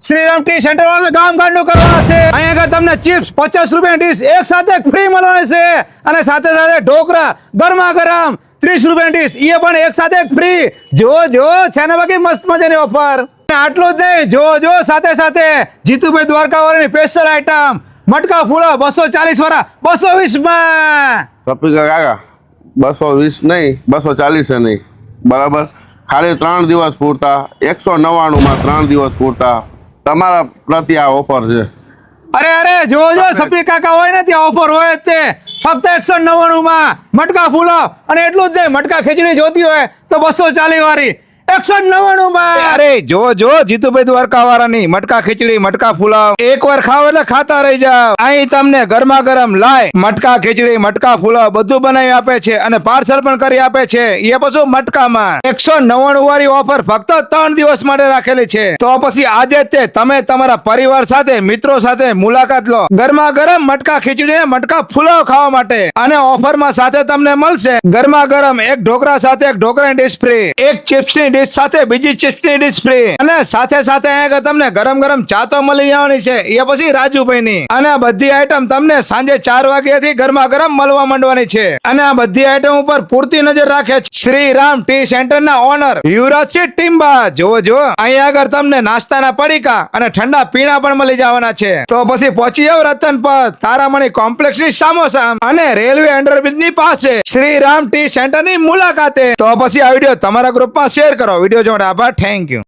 Shriram T centre વાળા ગામ ગાંડું કરવા છે। અહીંયા આગળ તમને ચિપ્સ 50 રૂપિયા ડીશ એક સાથે ફ્રી મળવાની છે અને સાથે સાથે ઢોકળા ગરમા ગરમ 30 રૂપિયા ડીશ એ પણ એક સાથે ફ્રી। જો છે ને બાકી મસ્ત મજાની ઓફર। આટલું જ નહીં, જો સાથે સાથે જીતુભાઈ દ્વારકા વાળાની સ્પેશિયલ આઈટમ મટકા ફૂલો 240 વાળા 220 માં। સપીકા કાકા 220 નહીં 240 નહીં બરાબર, ખાલી 3 દિવસ પૂરતા 199 માં 3 દિવસ પૂરતા તમારા પ્રતિ આ ઓફર છે। અરે જો સપી કાકા હોય ને ત્યાં ઓફર હોય જ તે ફક્ત 199 માં મટકા ફૂલો અને એટલું જ નહીં, મટકા ખીચડી જોતી હોય તો 240 વાળી 199 માં। અરે જો જીતુભાઈ દ્વારકા વાળાની મટકા ખીચડી મટકા ફુલાવ એકવાર ખાવ એટલે ખાતા રહી જાવ। અહીં તમને ગરમા ગરમ લાય મટકા ખીચડી મટકા ફુલાવ બધું બનાવી આપે છે અને પાર્સલ પણ કરી આપે છે એ પછી મટકામાં 199 વાળી ઓફર ફક્ત 3 દિવસ માટે રાખેલી છે। તો પછી આજે જ તે તમે તમારા પરિવાર સાથે મિત્રો સાથે મુલાકાત લો ગરમા ગરમ મટકા ખીચડી અને મટકા ફુલાવ ખાવા માટે। અને ઓફરમાં સાથે તમને મળશે ગરમા ગરમ એક ઢોકળા સાથે એક ઢોકળાની ડીશ ફ્રી, એક ચિપ્સની ડીશ સાથે બીજી ચિપ્સની ડીશ ફ્રી અને સાથે અહીંયા તમને ગરમ ગરમ ચા તો મળી જવાની છે એ પછી રાજુભાઈની। અને આ બધી આઈટમ તમને સાંજે 4 વાગ્યાથી ગરમા ગરમ મળવા માંડવાની છે। અને આ બધી આઈટમ ઉપર પૂરતી નજર રાખે છે શ્રીરામ ટી સેન્ટરના ઓનર યુવરાજસિંહ ટીમ્બા। જો અહીંયા આગળ તમને નાસ્તાના પડીકા અને ઠંડા પીણા પણ મળી જવાના છે। તો પછી પહોંચી જાવ રતનપર તારામણી કોમ્પ્લેક્સની સામોસા અને રેલવે અંડરબ્રિજની પાસે શ્રીરામ ટી સેન્ટરની મુલાકાતે। તો પછી આ વિડીયો તમારા ગ્રુપમાં શેર કરો। વિડીયો જોવા આભાર, થેન્ક યુ।